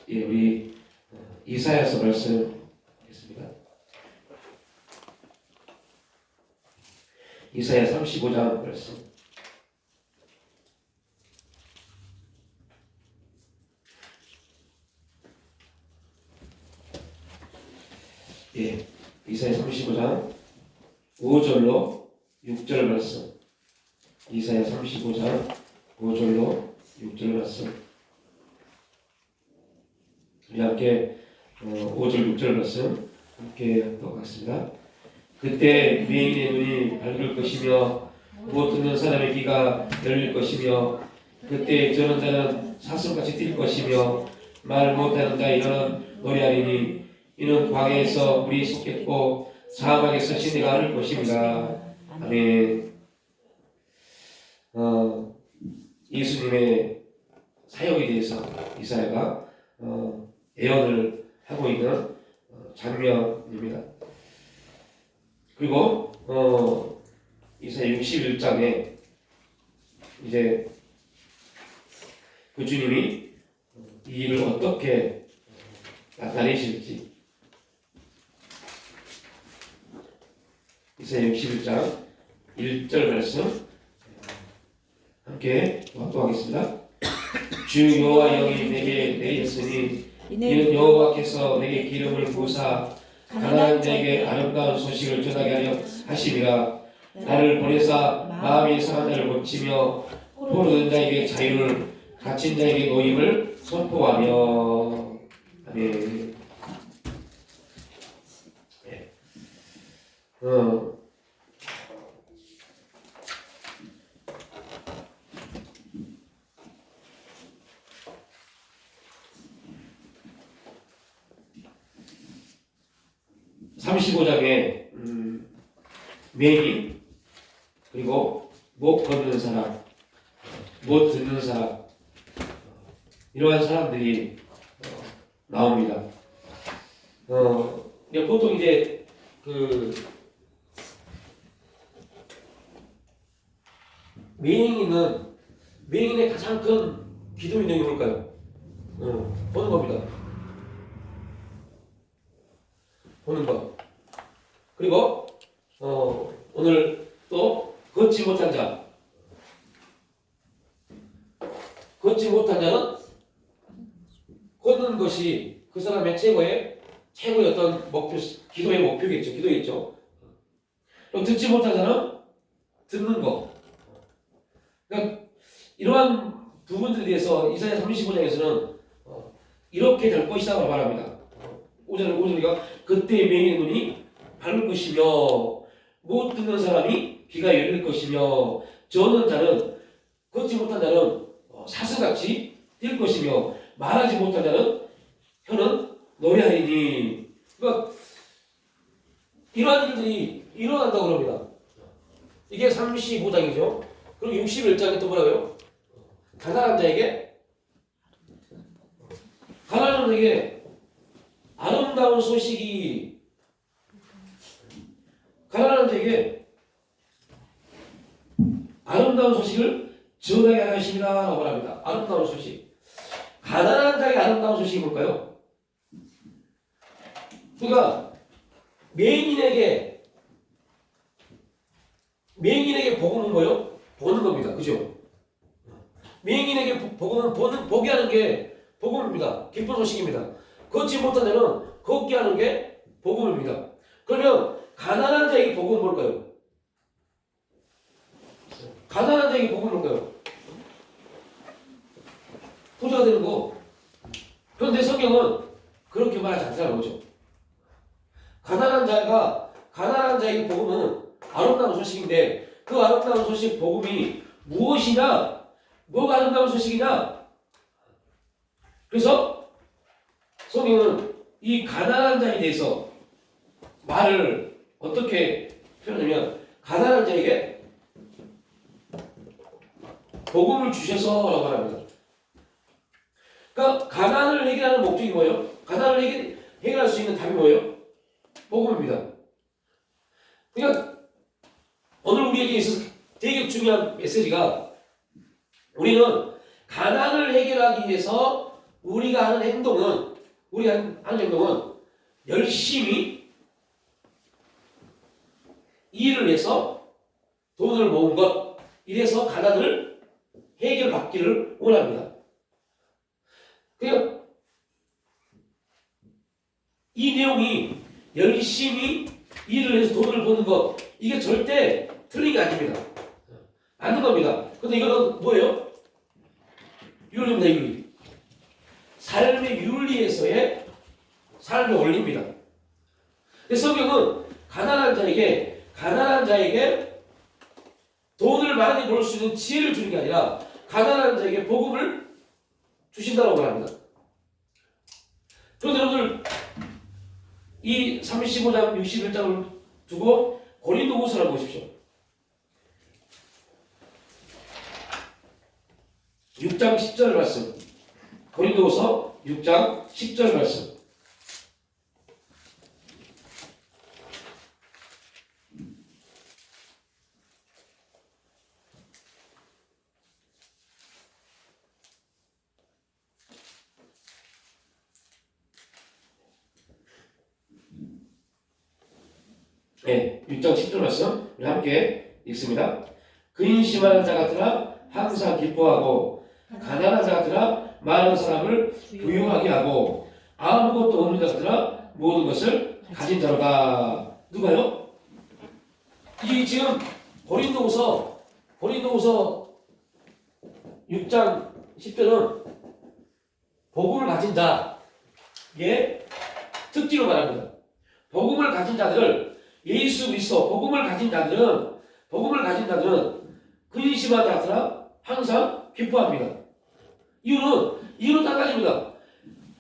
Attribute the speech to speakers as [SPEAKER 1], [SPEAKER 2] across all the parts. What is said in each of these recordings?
[SPEAKER 1] 예, 우리 이사야서 말씀 보겠습니다. 이사야 35장 말씀. 예, 이사야 35장 5절로 6절 말씀. 이사야 35장 5절로 6절 말씀. 우리 함께 5절 6절 말씀 함께 하도록 하겠습니다. 그때 유대인의 눈이 밝을 것이며 못 듣는 사람의 귀가 열릴 것이며 그때 저런 자는 사슴같이 뛸 것이며 말 못하는 자 이런 노래하리니 이는 광야에서 물이 솟겠고 사막에서 시내가 흐를 것입니다. 아멘. 예수님의 사역에 대해서 이사야가 예언을 하고 있는 장면입니다. 그리고 이사야 61장에 이제 그 주님이 이 일을 어떻게 나타내실지 이사야 61장 1절 말씀 함께 확도하겠습니다. 주 여호와 영이 내게 내리셨으니 이는 여호와께서 내게 기름을 부으사 가난한 자에게 아름다운 소식을 전하게 하려 하심이라. 나를 보내사 마음이 상한 자를 고치며 포로된 자에게 자유를 갇힌 자에게 노임을 선포하며. 아멘. 네. 35장에 맹인 그리고 못 걷는 사람, 못 듣는 사람 이러한 사람들이 나옵니다. 보통 이제 그 맹인의 가장 큰 기도의 내용이 뭘까요? 보는 겁니다. 보는 것. 그리고 오늘 또 걷지 못한 자. 걷지 못한 자는 걷는 것이 그 사람의 최고의 어떤 목표, 기도의 목표겠죠. 기도겠죠. 그럼 듣지 못한 자는 듣는 것. 그러니까 이러한 부분들에 대해서 이사야 35장에서는 이렇게 될 것이라고 말합니다. 5절이가 그때 맹인의 눈이 밝을 것이며 못 듣는 사람이 귀가 열릴 것이며 저는 자는 걷지 못한 자는 사슴같이 뛸 것이며 말하지 못한 자는 혀는 노래하리니. 그러니까 이러한 일들이 일어난다고 합니다. 이게 35장이죠. 그리고 61장에 또 뭐라고요? 가난한 자에게 아름다운 소식이 가난한 자에게 아름다운 소식을 전하게 하십니다 라고 말합니다. 아름다운 소식. 가난한 자에게 아름다운 소식이 뭘까요? 그러니까 맹인에게 복음은 뭐예요? 보는 겁니다. 그죠? 맹인에게 복음은 보게 하는 게 복음입니다. 기쁜 소식입니다. 걷지 못한 자는 걷게 하는 게 복음입니다. 그러면 가난한 자에게 복음은 뭘까요? 가난한 자에게 복음은 뭘까요? 부자가 되는 거. 그런데 성경은 그렇게 말하지 않다는 거죠. 가난한 자에게 복음은 아름다운 소식인데 그 아름다운 소식 복음이 무엇이냐? 뭐가 아름다운 소식이냐? 그래서 성경은 이 가난한 자에 대해서 말을 어떻게 표현하냐면 가난한 자에게 복음을 주셔서 라고 말합니다. 그러니까 가난을 해결하는 목적이 뭐예요? 가난을 해결할 수 있는 답이 뭐예요? 복음입니다. 그러니까 오늘 우리에게 있어서 되게 중요한 메시지가 우리는 가난을 해결하기 위해서 우리가 하는 행동은 열심히 일을 해서 돈을 모은 것, 이래서 가난을 해결받기를 원합니다. 그냥 이 내용이 열심히 일을 해서 돈을 버는 것, 이게 절대 틀린 게 아닙니다. 맞는 겁니다. 근데 이거는 뭐예요? 윤리입니다. 윤리. 삶의 윤리에서의 삶의 원리입니다. 근데 성경은 가난한 자에게 돈을 많이 벌 수 있는 지혜를 주는 게 아니라 가난한 자에게 복음을 주신다고 말합니다. 그런데 여러분들 이 35장 61장을 두고 고린도후서를 보십시오. 6장 10절 말씀. 고린도후서 6장 10절 말씀. 네, 6장 10절 말씀 우리 함께 읽습니다. 근심하는 자 같으나 항상 기뻐하고 가난한 자 같으나 많은 사람을 부유하게 하고 아무것도 없는 자 같으나 모든 것을 가진 자로다. 누가요? 이 지금 고린도후서 6장 10절은 복음을 가진 자의 특징을 말합니다. 복음을 가진 자들을 예수 그리스도 복음을 가진 자들은 근심하지 않더라 항상 기뻐합니다. 이유는 한 가지입니다.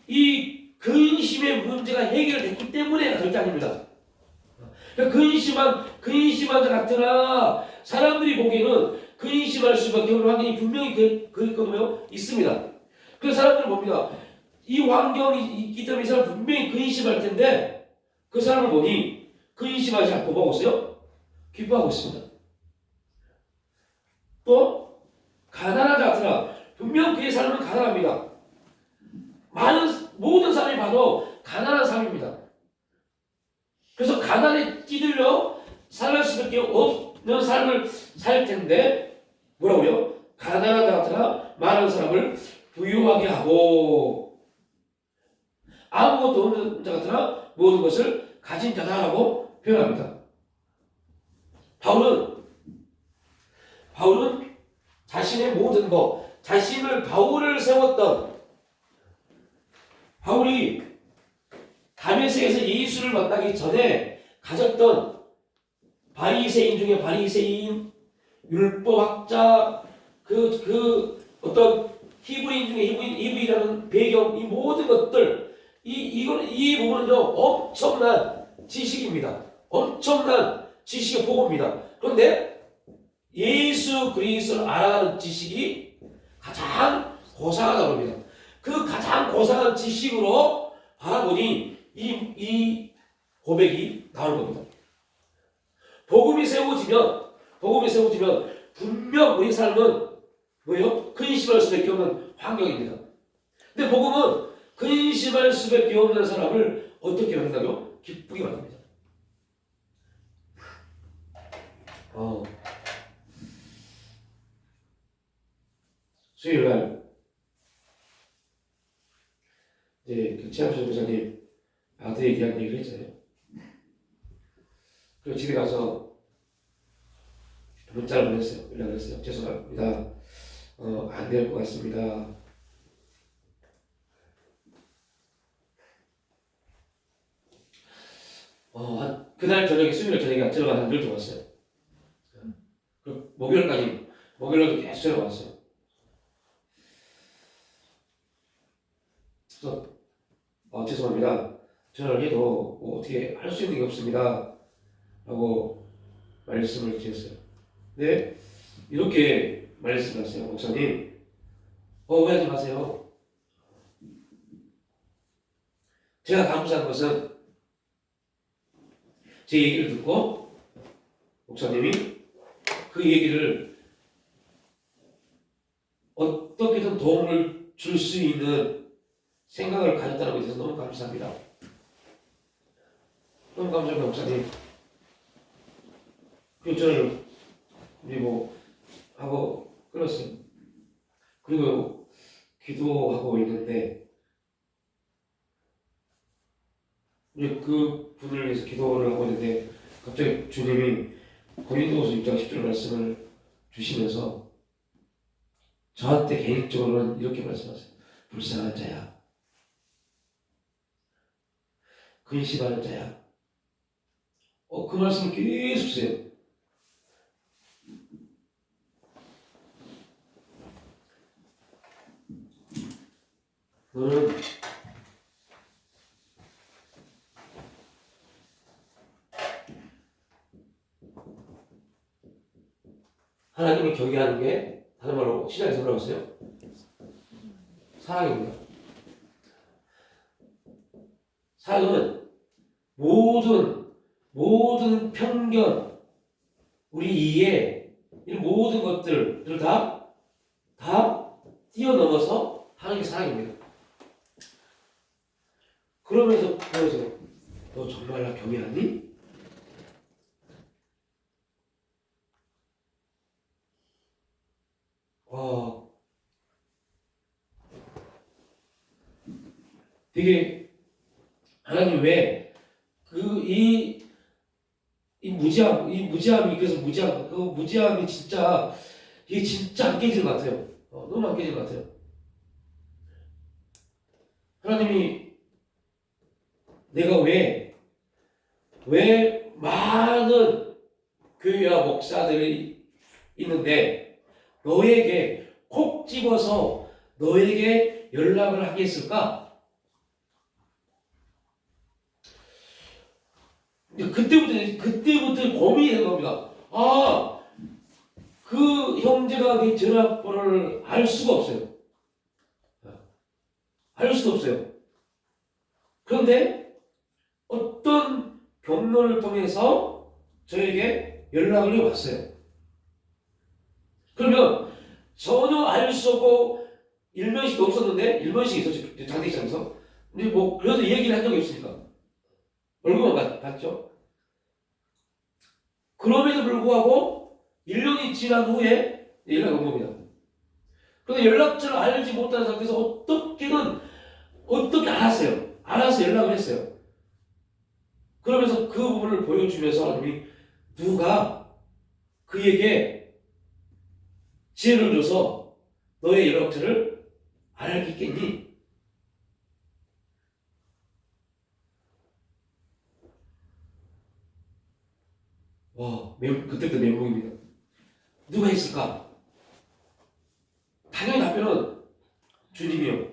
[SPEAKER 1] 이 근심의 문제가 해결됐기 때문에 절대 아닙니다. 근심한 자 같으나 사람들이 보기에는 근심할 수밖에 없는 환경이 분명히 있습니다. 그래서 사람들은 봅니다. 이 환경이 있기 때문에 이 사람 분명히 근심할 텐데 그 사람을 보니 근심하지 않고 뭐하고 있어요? 기뻐하고 있습니다. 또 가난한 자 같으나 분명 그의 삶은 가난합니다. 모든 사람이 봐도 가난한 삶입니다. 그래서 가난에 찌들려 살할 수밖에 없는 삶을 살 텐데 뭐라고요? 가난한 자 같으나 많은 사람을 부유하게 하고 아무것도 없는 자 같으나 모든 것을 가진 자다라고 표현합니다. 바울은 자신의 모든 것, 바울을 세웠던 바울이 다메섹에서 예수를 만나기 전에 가졌던 바리새인 중에 바리새인, 율법학자, 어떤 히브리인 중에 히브리라는 배경, 이 모든 것들, 이 부분은요 엄청난 지식입니다. 엄청난 지식의 보고입니다. 그런데 예수 그리스도를 알아가는 지식이 가장 고상하다고 합니다. 그 가장 고상한 지식으로 바라보니 이 고백이 나오는 겁니다. 복음이 세워지면 분명 우리 삶은 뭐예요? 근심할 수밖에 없는 환경입니다. 근데 복음은 근심할 수밖에 없는 사람을 어떻게 만든다고요? 기쁘게 만듭니다. 수요일날 이제 최양수 교사님 아들에 대한 얘기를 했잖아요. 그리고 집에 가서 문자를 보냈어요. 연락을 했어요. 죄송합니다. 안 될 것 같습니다. 그날 저녁에 수요일 저녁에 들어가 한 12시 왔어요. 목요일까지 계속 전화가 왔어요. 그래서 죄송합니다. 전화를 해도 어떻게 할 수 있는 게 없습니다. 라고 말씀을 드렸어요. 네, 이렇게 말씀하세요. 목사님, 오해하지 마세요. 제가 감사한 것은 제 얘기를 듣고 목사님이 그 얘기를 어떻게든 도움을 줄 수 있는 생각을 가졌다는 것에 대해서 너무 감사합니다. 너무 감사합니다, 목사님. 교전을 우리 하고 끊었어요. 그리고 기도하고 있는데 우리 그 분을 위해서 기도를 하고 있는데 갑자기 주님이 고린도후서 6장 10절 말씀을 주시면서 저한테 개인적으로는 이렇게 말씀하세요. 불쌍한 자야, 근심하는 자야. 그 말씀을 계속 써요. 너는 하나님을 경외하는 게 다른 말로 신약에서 뭐라고 했어요? 사랑입니다. 사랑은 모든 편견, 우리 이해, 이 모든 것들을 다 뛰어넘어서 하는 게 사랑입니다. 그러면서 너 정말 나 경외하니? 되게 하나님 왜 이 무지함이 그래서 그 무지함이 진짜 이게 진짜 안 깨지는 것 같아요. 너무 안 깨지는 것 같아요. 하나님이 내가 왜 많은 교회와 목사들이 있는데 너에게 콕 집어서 너에게 연락을 하겠을까? 그때부터 고민이 되는 겁니다. 그 형제가 그 전화번호를 알 수가 없어요. 알 수가 없어요. 그런데 어떤 경로를 통해서 저에게 연락을 왔어요. 그러면 전혀 알 수 없고 일면식도 없었는데 일면식이 있었죠. 장례식장에서. 근데 그래서 얘기를 한 적이 없으니까 얼굴만 봤죠. 그럼에도 불구하고 1년이 지난 후에 연락이 온 겁니다. 그런데 연락처를 알지 못하는 상태에서 어떻게 알아서 연락을 했어요. 그러면서 그 부분을 보여주면서 하나님이 누가 그에게 지혜를 줘서 너의 연락처를 알겠니? 그때부터 멘붕입니다. 누가 했을까? 당연히 답변은 주님이요.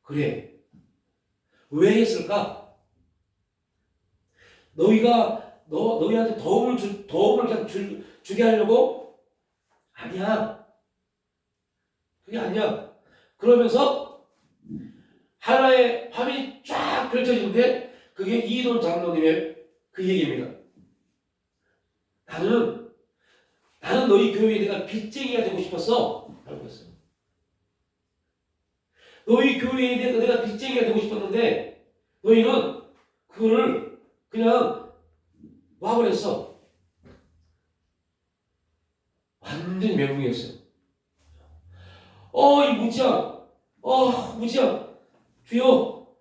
[SPEAKER 1] 그래. 왜 했을까? 너희한테 도움을 그냥 주게 하려고? 아니야. 그게 아니야. 그러면서 하나의 밤이 쫙 펼쳐지는데 그게 이돈 장로님의 그 얘기입니다. 나는 너희 교회에 내가 빚쟁이가 되고 싶었어. 알고 있어요. 너희 교회에 내가 빚쟁이가 되고 싶었는데 너희는 그거를 그냥 와버렸어. 완전히 멘붕이었어요. 이 무지야. 주여.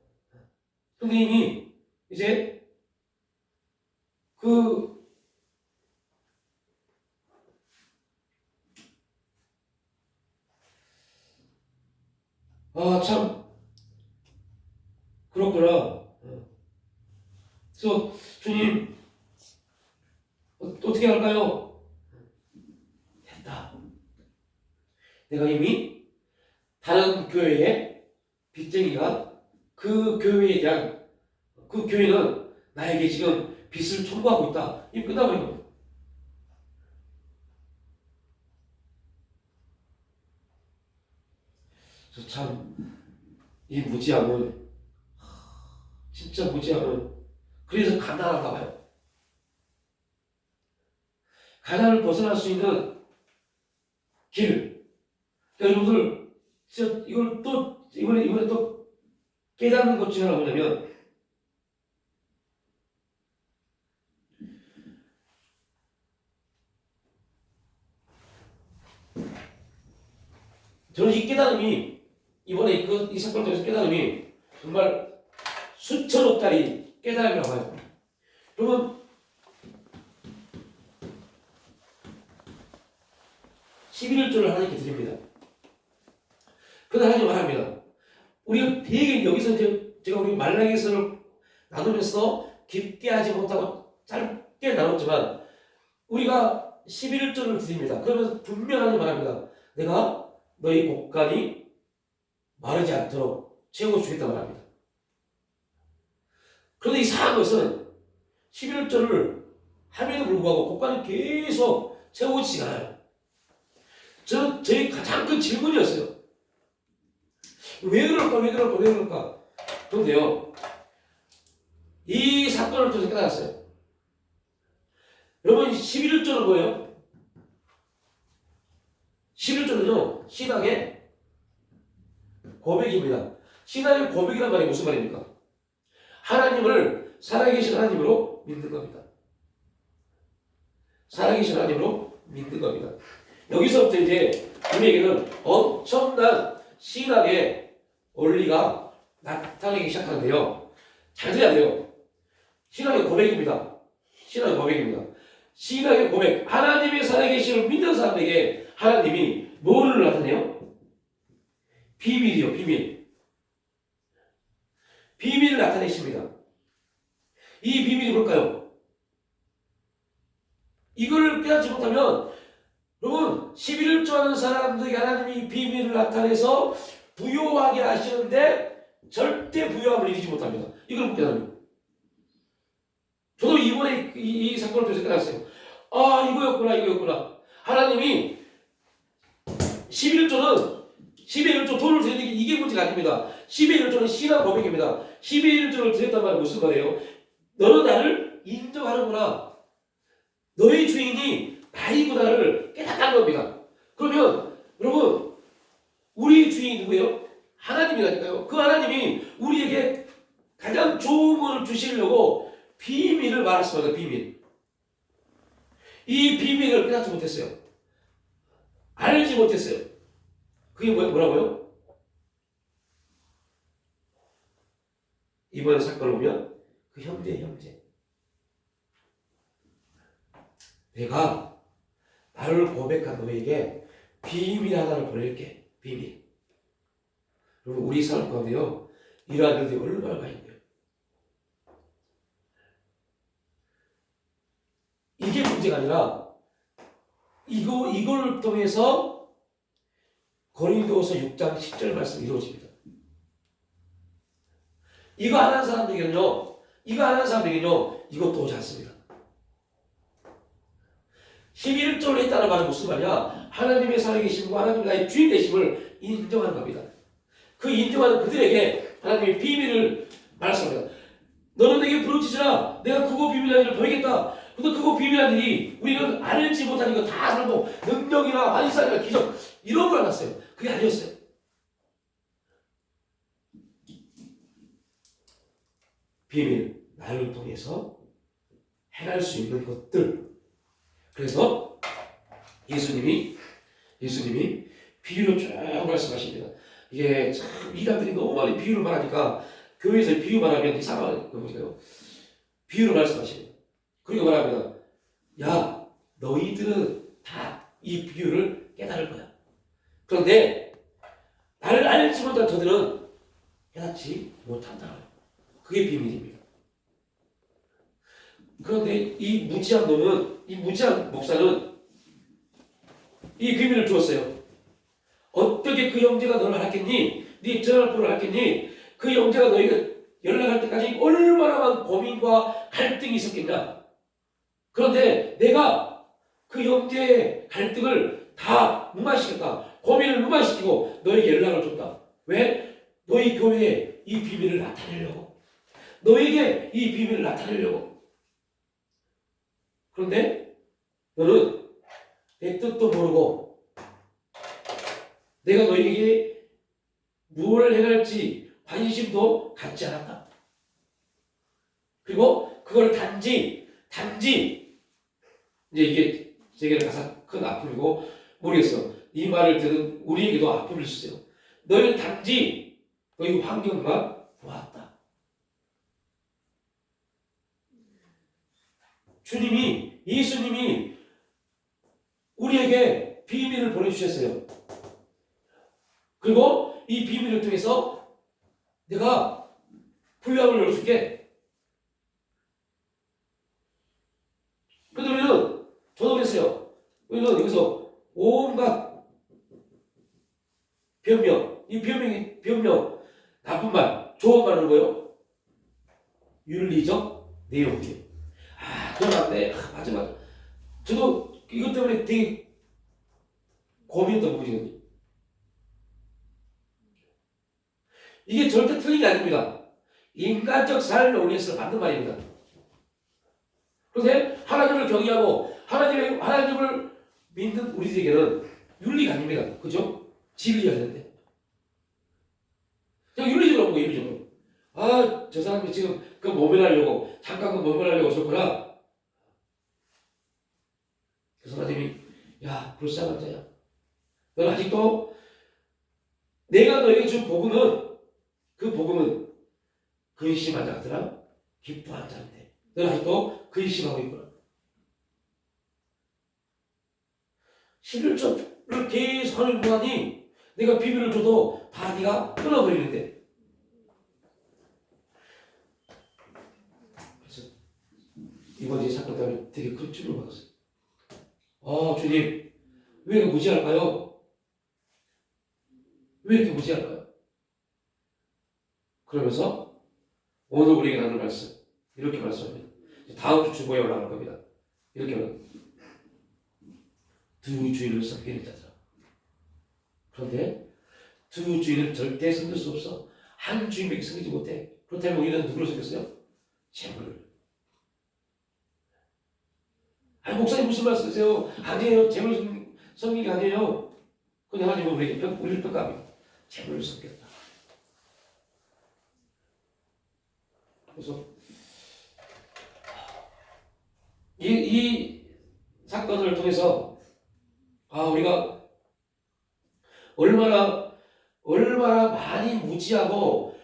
[SPEAKER 1] 선생님이 이제 참 그렇구나. 그래서 주님 어떻게 할까요? 됐다. 내가 이미 다른 교회에 빚쟁이가 그 교회는 나에게 지금 빚을 청구하고 있다. 이미 끝나버린 겁니다. 그래서 참 이 무지함은 진짜 무지함은 그래서 가난한가 봐요. 가난을 벗어날 수 있는 길. 그러니까 여러분들 진짜 이걸 또 이번에 또 깨닫는 것 중에 하나가 뭐냐면 저는 이 깨달음이 이번에 이 사건을 통해서 깨달음이 정말 수천 억짜리 깨달음이라고 해요. 여러분 11일조를 하나님께 드립니다. 그러나 하나님 말합니다. 우리가 되게 여기서 제가 우리 말라기서를 나누면서 깊게 하지 못하고 짧게 나눴지만 우리가 11일조를 드립니다. 그러면서 분명 하나님 말합니다. 내가 너희 곡간이 마르지 않도록 채워주겠다고 말합니다. 그런데 이상한 것은 11일조를 함에도 불구하고 곡간이 계속 채워지지가 않아요. 저희 가장 큰 질문이었어요. 왜 그럴까? 그런데요, 이 사건을 통해서 깨달았어요. 여러분, 11일조는 뭐예요? 11조는요, 신앙의 고백입니다. 신앙의 고백이란 말이 무슨 말입니까? 하나님을 살아계신 하나님으로 믿는 겁니다. 살아계신 하나님으로 믿는 겁니다. 여기서부터 이제 우리에게는 엄청난 신앙의 원리가 나타나기 시작하는데요. 잘 들어야 돼요. 신앙의 고백입니다. 신앙의 고백입니다. 신앙의 고백. 하나님의 살아계심을 믿는 사람에게 하나님이 뭐를 나타내요? 비밀이요, 비밀. 비밀을 나타내십니다. 이 비밀이 뭘까요? 이걸 깨닫지 못하면 여러분 11일조 하는 사람들에게 하나님이 비밀을 나타내서 부요하게 하시는데 절대 부요함을 이루지 못합니다. 이걸 못 깨닫는. 저도 이번에 이 사건을 통해서 깨닫았어요. 아, 이거였구나. 하나님이 11일조는 10의 1조 돈을 드리는 게 이게 문제가 아닙니다. 10의 1조는 신앙 고백입니다. 10의 1조를 드렸단 말은 무슨 말이에요? 너는 나를 인정하는구나. 너의 주인이 나이구나를 깨닫는 겁니다. 그러면 여러분 우리 주인이 누구예요? 하나님이라니까요. 그 하나님이 우리에게 가장 좋은 것을 주시려고 비밀을 말했습니다. 비밀. 이 비밀을 깨닫지 못했어요. 알지 못했어요. 그게 뭐라고요? 이번 사건을 보면 그 형제. 내가 나를 고백한 너에게 비밀 하나를 보낼게. 비밀. 여러분 우리 삶 가운데요. 이러한 일들이 얼마나 많이 있네요. 이게 문제가 아니라 이걸 통해서 고린도후서 6장 10절 말씀이 이루어집니다. 이거 안 하는 사람들에게는요. 이것도 오지 않습니다. 11조를 했다는 말은 무슨 말이야? 하나님의 살아계심과 하나님의 나의 주인 되심을 인정하는 겁니다. 그 인정하는 그들에게 하나님의 비밀을 말씀합니다. 너는 내게 부르짖으라. 내가 크고 비밀한 일을 보이겠다. 근데 그거 비밀한 일이 우리는 알지 못하는 거 다 알고 능력이나 환상이나 기적 이런 걸 알았어요. 그게 아니었어요. 비밀, 나를 통해서 행할 수 있는 것들. 그래서 예수님이 비유로 쭉 말씀하십니다. 이게 참 이단들이 너무 많이 비유를 말하니까 교회에서 비유 말하면 이상한 거 보세요. 비유로 말씀하십니다. 그리고 말합니다. 야, 너희들은 다 이 비유를 깨달을 거야. 그런데 나를 알지 못한 저들은 깨닫지 못한다. 그게 비밀입니다. 그런데 이 무지한 목사는 이 비밀을 주었어요. 어떻게 그 형제가 너를 알았겠니? 네 전화번호를 알겠니? 그 형제가 너희가 연락할 때까지 얼마나 많은 고민과 갈등이 있었겠냐? 그런데 내가 그 형제의 갈등을 다 무마시켰다. 고민을 무마시키고 너에게 연락을 줬다. 왜? 너희 교회에 이 비밀을 나타내려고. 너에게 이 비밀을 나타내려고. 그런데 너는 내 뜻도 모르고 내가 너에게 무엇을 행할지 관심도 갖지 않았다. 그리고 그걸 단지 이제 이게 제게는 가장 큰 아픔이고 모르겠어. 이 말을 들은 우리에게도 아픔일 수 있어요. 너희는 단지 너희 환경만 보았다. 예수님이 우리에게 비밀을 보내주셨어요. 그리고 이 비밀을 통해서 내가 불량을 열어줄게. 그러면 저도 그랬어요. 우리는 여기서 온갖 변명, 이 변명, 나쁜 말, 좋은 말은 뭐예요? 윤리적 내용이에요. 그러면 안 돼. 맞아. 저도 이것 때문에 되게 고민했던 부분이거든요. 이게 절대 틀린 게 아닙니다. 인간적 삶을 위해서 만든 말입니다. 그런데 하나님을 경외하고 하나님을 믿는 우리들에게는 윤리가 아닙니다. 그죠? 진리가 되는데. 그냥 윤리적으로 보고 윤리적으로. 저 사람이 지금 그 모면하려고 잠깐 그 모면하려고 저거라. 그래서 하나님이 야 불쌍한 자야. 너는 아직도 내가 너에게 준 복음은 그 복음은 근심한 자들아 기뻐한 자인데 너는 아직도 근심하고 있구나. 신일전을 계속 하는 동안이 내가 비밀을 줘도 다 네가 끊어버리는데. 그래서 이번 이 사건 때문에 되게 큰 충격을 받았어요. 주님 왜 이렇게 무지할까요? 왜 이렇게 무지할까요? 그러면서 오늘 우리에게 나눌 말씀 이렇게 말씀합니다. 다음 주 주보에 올라갈 겁니다. 이렇게 말합니다. 두 주인을 섬기는 자들아. 그런데 두 주인을 절대 섬길 수 없어. 한 주인밖에 섬기지 못해. 그렇다면 우리는 누구를 섬겼어요? 재물을. 목사님 무슨 말씀이세요? 아니에요. 재물을 섬기는 게 아니에요. 그냥 하나님은 우리를 평가합니다. 재물을 섬겼다. 그래서 이 사건을 통해서 우리가 얼마나 많이 무지하고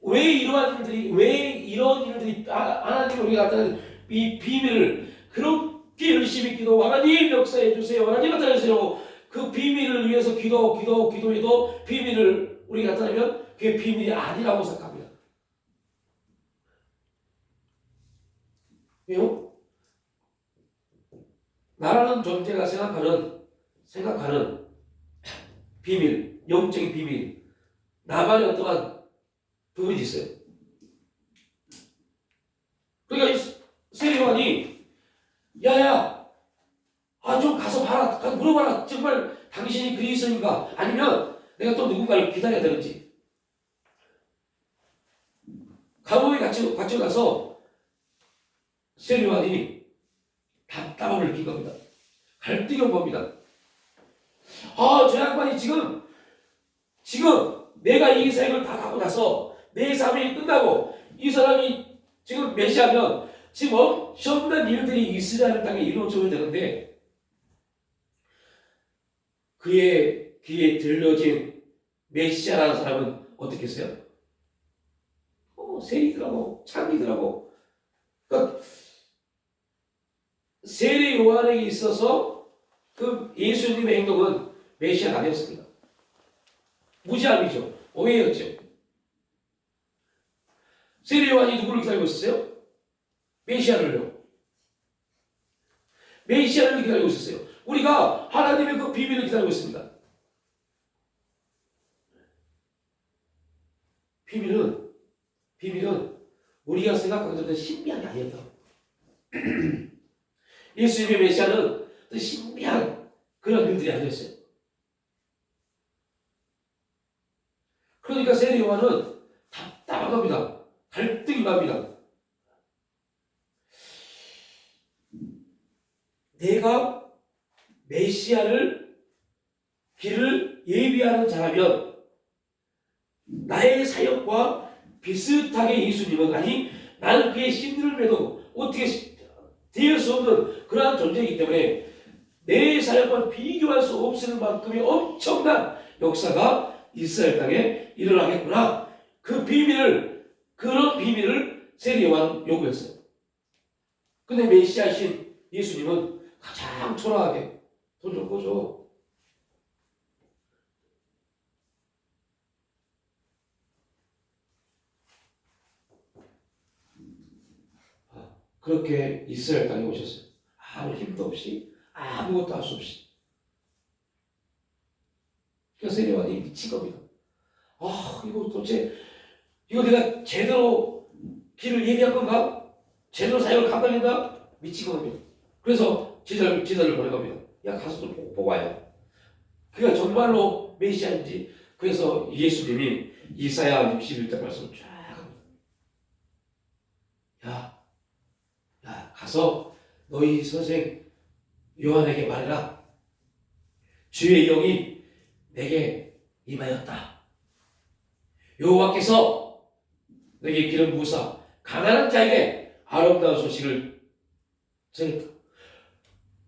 [SPEAKER 1] 왜 이런 일들이 하나님 우리가 갖다는 이 비밀을 그렇게 열심히 기도하고 하나님 역사해 주세요. 하나님 나타내 주세요. 그 비밀을 위해서 기도해도 비밀을 우리가 나타내면 그게 비밀이 아니라고 생각합니다. 왜요? 나라는 존재가 생각하는 비밀, 영적인 비밀, 나만의 어떠한 부분이 있어요. 그러니까 세례요한이 야야, 좀 가서 봐라, 가서 물어봐라. 정말 당신이 그리스도인가? 아니면 내가 또 누군가를 기다려야 되는지. 감옥에 갇히고 나서 세례요한이 답답함을 느낀 겁니다. 갈등이 온 겁니다. 저 양반이 지금 내가 이 사역을 다 하고 나서 내 삶이 끝나고 이 사람이 지금 메시아면 지금 엄청난 일들이 이스라엘 땅에 이루어져야 되는데 그의 귀에 들려진 메시아라는 사람은 어떻게 했어요? 세리들하고 창리들하고. 그러니까 세례 요한에게 있어서 그 예수님의 행동은 메시아가 아니었습니다. 무지함이죠. 오해였죠. 세례 요한이 누구를 기다리고 있었어요? 메시아를요. 메시아를 기다리고 있었어요. 우리가 하나님의 그 비밀을 기다리고 있습니다. 비밀은 우리가 생각하는 그 신비한 게 아니었다. 예수님의 메시아는 또 신비한 그런 일들이 아니었어요. 그러니까 세례 요한은 답답한 겁니다. 갈등이 납니다. 내가 메시아를 길을 예비하는 자라면 나의 사역과 비슷하게 예수님은, 아니 나는 그의 심리를 매도 어떻게 될 수 없는 그러한 존재이기 때문에 내 사역과 비교할 수 없을 만큼의 엄청난 역사가 이스라엘 땅에 일어나겠구나. 그런 비밀을 세례 요한은 요구했어요. 근데 메시아이신 예수님은 가장 초라하게 돈 좀 꺼줘. 그렇게 이스라엘 땅에 오셨어요. 아무 힘도 없이, 아무것도 할 수 없이. 그래서 세례 요한이 미친 겁니다. 이거 도대체, 이거 내가 제대로 길을 예비한 건가? 제대로 사역을 감당했나? 미친 겁니다. 그래서 지도를 보낸 겁니다. 야, 가서 좀 보고 와요. 그가 정말로 메시아인지. 그래서 예수님이 이사야 61장 말씀을 쫙 합니다. 야, 가서 너희 선생 요한에게 말해라. 주의 영이 내게 임하였다. 여호와께서 내게 기름 부으사 가난한 자에게 아름다운 소식을 전했다.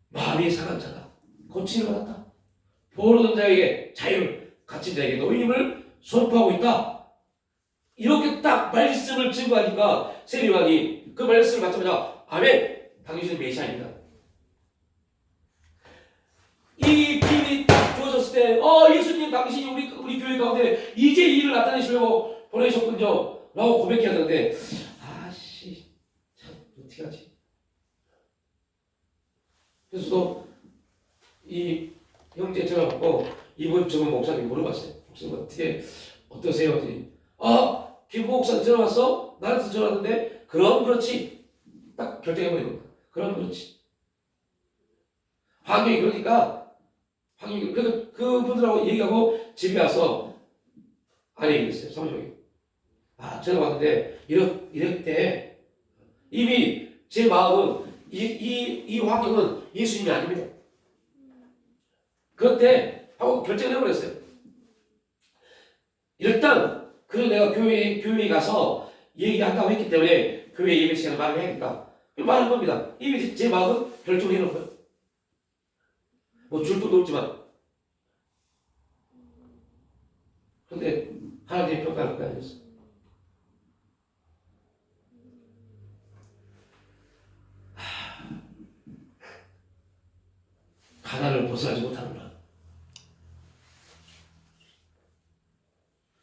[SPEAKER 1] 마음이 상한 자가 고침을 받았다. 포로된 자에게 자유를, 갇힌 자에게 노임을 선포하고 있다. 이렇게 딱 말씀을 증거하니까 세례 요한이 그 말씀을 받자마자 아멘, 당신은 메시아입니다. 이 비밀이 딱 주어졌을 때 예수님 당신이 우리 교회 가운데 이제 이 일을 나타내시려고 보내셨군요 라고 고백해야 되는데 참 어떻게 하지? 그래서 또 이 형제 전화받고 이번 주문 목사님 물어봤어요. 목사님 어떠세요? 김 목사 전화 왔어? 나한테 전화 왔는데 그럼 그렇지. 딱 결정해버린 겁니다. 그럼 그렇지. 환경이 그러니까 그래서 그분들하고 얘기하고 집에 와서 아내 얘기했어요. 사무총이. 전화 왔는데 이럴 때 이미 제 마음은 이 환경은 예수님이 아닙니다. 그런데 하고 결정을 해버렸어요. 일단 그래서 내가 교회에 가서 얘기한다고 했기 때문에 교회 예배 시간에 말을 해야겠다. 말한 겁니다. 이미 제 마음은 결정을 해놓은 거예요. 뭐 줄 돈도 없지만. 그런데 하나님의 평가를 그렇게 아니었어요. 가난을 벗어나지 못하는구나.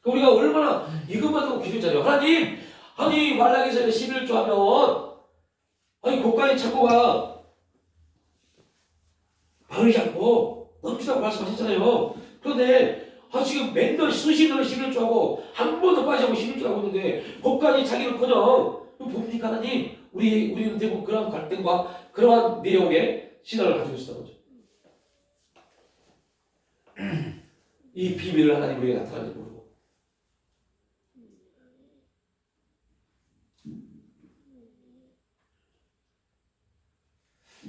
[SPEAKER 1] 우리가 얼마나 이것만 하고 기도했잖아요. 하나님 말라기 전에 11조 하면 고가의 창고가 마르지 않고 넘치다고 말씀하셨잖아요. 그런데 지금 맨날 수십 년을 11조 하고 한 번도 빠지지 않고 11조 하고 있는데 고가의 자기는커녕 뭡니까 하나님? 우리는 대부분 그러한 갈등과 그러한 내용의 신앙을 가지고 있었던 거죠. 이 비밀을 하나님 우리에게 나타나는지 모르고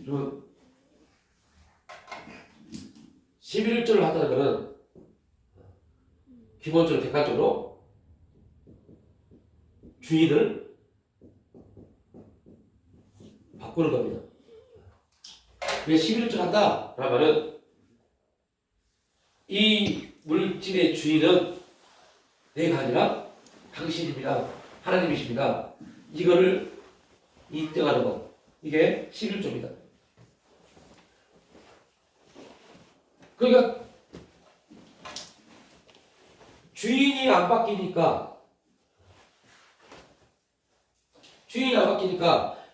[SPEAKER 1] 여러분 11절을 한다는 것은 기본적으로 객관적으로 주인을 바꾸는 겁니다. 왜 11절 한다? 라면은 이 물질의 주인은 내가 아니라 당신입니다. 하나님이십니다. 이거를 인정하는 것. 이게 11조입니다. 그러니까 주인이 안 바뀌니까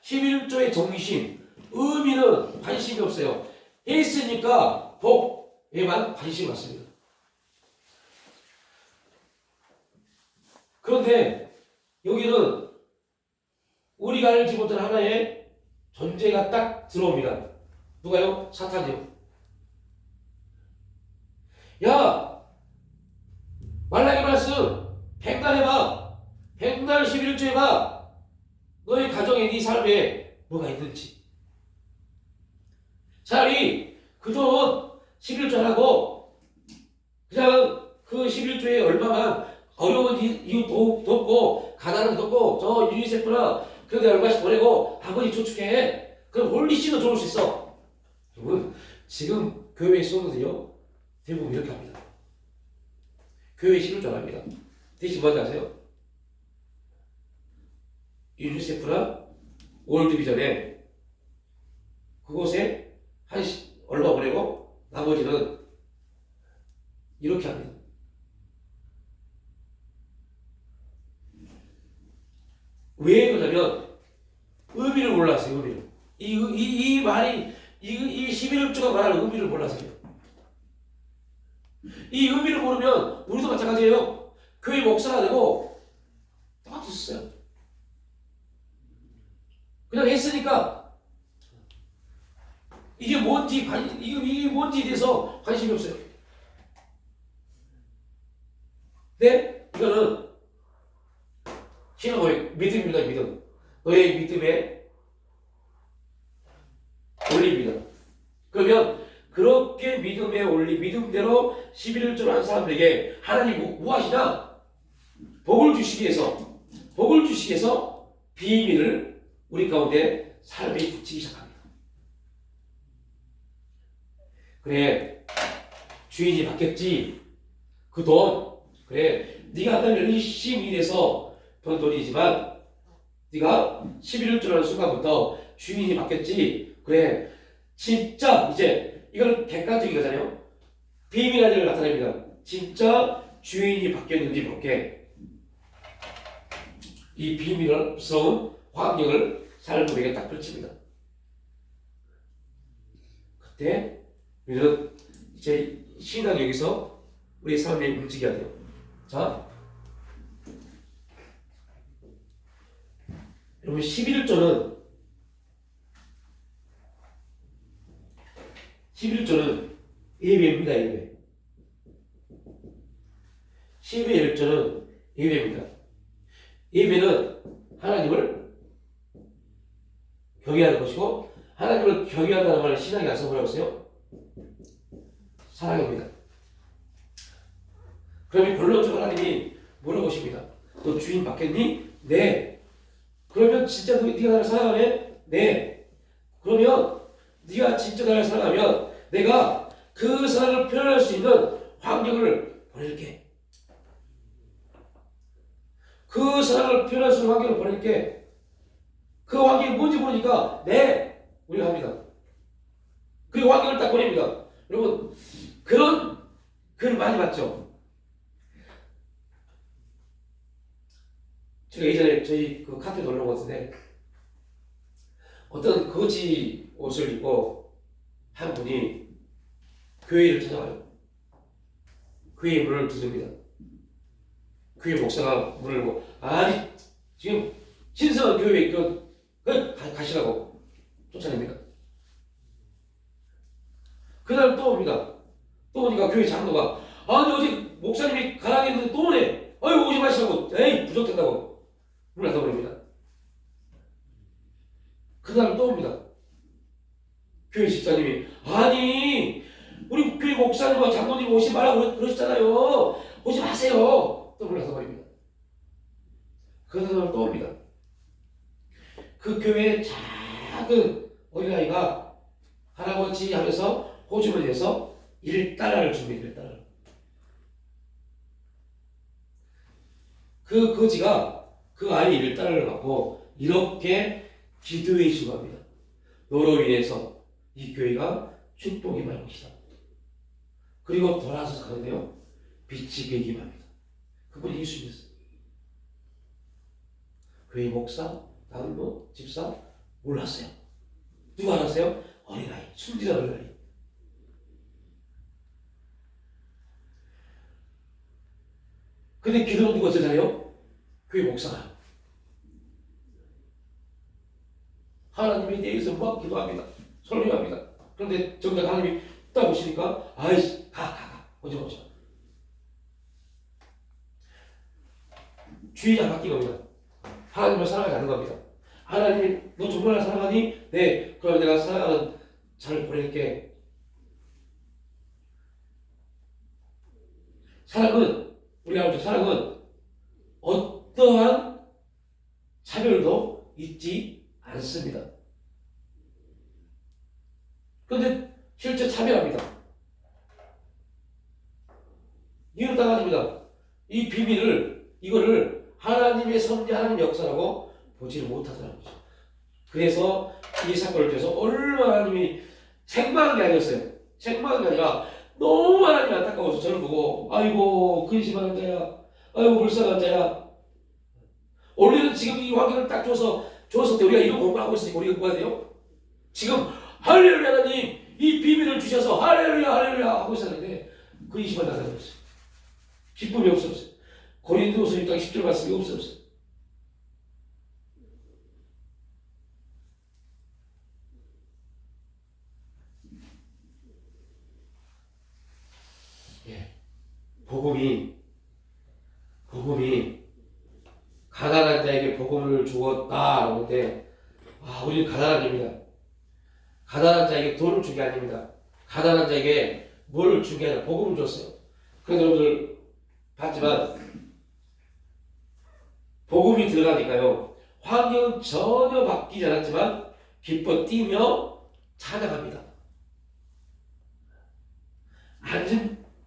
[SPEAKER 1] 11조의 정신, 의미는 관심이 없어요. 했으니까 복에만 관심이 왔습니다. 그런데 여기는 우리가 알지 못한 하나의 존재가 딱 들어옵니다. 누가요? 사탄이요. 야, 말라기 말씀 백날 해봐. 백날 11조 해봐. 너의 가정에 네 삶에 뭐가 있는지. 차라리 그 돈 11조 하고 그냥 그 11조에 얼마만 어려운 이웃 돕고 가난한 돕고 저 유니세프나 그런 데 얼마씩 보내고 아버지 저축해. 그럼 홀리씨도 좋을 수 있어. 여러분 지금 교회에 쏘는데요 대부분 이렇게 합니다. 교회 11조 합니다. 대신 뭔지 아세요? 유니세프나 월드비전에 그곳에 얼마 보내고 나머지는 이렇게 합니다. 왜 그러냐면 의미를 몰랐어요. 의미를. 이 말이 이 11조가 말하는 의미를 몰랐어요. 이 의미를 모르면 우리도 마찬가지예요. 교회 목사가 되고 똑같았어요. 그냥 했으니까 이게 뭔지에 대해서 관심이 없어요. 근데 이거는 신앙고백, 믿음입니다. 믿음. 너의 믿음에 올립니다. 그러면 그렇게 믿음에 믿음대로 11조를 한 사람들에게 하나님 뭐 하시나? 복을 주시기 위해서 비밀을 우리 가운데 삶에 붙이기 시작합니다. 그래, 주인이 바뀌었지. 그 돈, 그래, 네가 한달 열심히 일해서 번 돈이지만 네가 11조라는 순간부터 주인이 바뀌었지. 그래, 진짜 이제 이건 객관적인 거잖아요. 비밀 아니를 나타냅니다. 진짜 주인이 바뀌었는지 볼게. 이 비밀스러운 환경을 삶에게 딱 펼칩니다. 그때 우리는 이제 신앙 여기서 우리 삶에 움직여야 돼요. 자, 여러분 11조는 예배입니다. 예배. 11조는 예배입니다. 예배는 하나님을 경외하는 것이고 하나님을 경외한다는 말을 신학에 가서 뭐라고 했어요? 사랑입니다. 그러면 본론적으로 하나님이 물어보십니다. 너 주인 바뀌었니? 네. 그러면 진짜 네가 나를 사랑하네? 네. 그러면 네가 진짜 나를 사랑하면 내가 그 사랑을 표현할 수 있는 환경을 보낼게. 그 사랑을 표현할 수 있는 환경을 보낼게. 그 환경이 뭔지 모르니까 네. 우리가 합니다. 그 환경을 딱 보냅니다. 여러분 그런 글 많이 봤죠? 제가 예전에 저희 그 카페 놀러 온 것 같은데 어떤 거지 옷을 입고 한 분이 교회를 찾아와요. 교회 문을 두드립니다. 교회 목사가 문을 열고 아니 지금 신성한 교회 가시라고 쫓아냅니다. 그날 또 옵니다. 또 오니까 교회 장로가 아니 어제 목사님이 가라고 했는데 또 오네. 아이고 오지 마시라고. 에이 부족된다고 문을 닫아버립니다. 그날 또 옵니다. 교회 집사님이 아니 우리 교회 목사님과 장로님 오지 말라고 그러셨잖아요. 오지 마세요. 또 문을 닫아버립니다. 그날 또 옵니다. 그 교회에 작은 어린아이가 할아버지 하면서 호주머니에서 1달러를 줍니다. 1달러. 그 거지가 그 아이 1달러를 갖고 이렇게 기도해 주고 합니다. 너로 인해서 이 교회가 축복이 말 것이다. 그리고 돌아서 가는데요. 빛이 배기만 합니다. 그분이 예수님이었어요. 교회 목사, 장로, 집사 몰랐어요. 누가 알았어요? 어린아이, 순진한 어린아이. 근데 기도는 누가 쓰잖아요? 교회 목사가. 하나님에 대해서 막 기도합니다. 설명합니다. 그런데 정작 하나님이 딱 오시니까 아이씨 가 오지 마. 주인이 안 바뀐 겁니다. 하나님을 사랑하지 않는 겁니다. 하나님이 너 정말 사랑하니? 네. 그럼 내가 사랑하는 자를 보낼게. 사랑은 우리 아버지 사랑은 어떠한 차별도 있지 않습니다. 그런데 실제 차별합니다. 이유는 다 가집니다. 이 비밀을, 이거를 하나님의 섭리하는 역사라고 보지를 못하더라는 거죠. 그래서 이 사건을 통해서 얼마나 하나님이 책망한 게 아니었어요. 책망한 게 아니라 너무 하나님이 안타까워서 저를 보고 아이고 근심한 자야, 아이고 불쌍한 자야. 우리는 지금 이 환경을 딱 줘서 우리가 이런 공부를 하고 있으니까 우리가 뭐가 돼요? 지금 할렐루야 하나님 이 비밀을 주셔서 할렐루야 할렐루야 하고 있었는데 근심을 나타내고 있어요. 기쁨이 없었어요. 고린도서 1장 10절 말씀이 없었어요. 예. 복음이 가난한 자에게 복음을 주었다라고 할때 우리는 가난한 자입니다. 가난한 자에게 돈을 준 게 아닙니다. 가난한 자에게 뭘 준 게 아니라 복음을 줬어요. 그래서 여러분들 봤지만 복음이 들어가니까요. 환경은 전혀 바뀌지 않았지만 기뻐 뛰며 찬양합니다.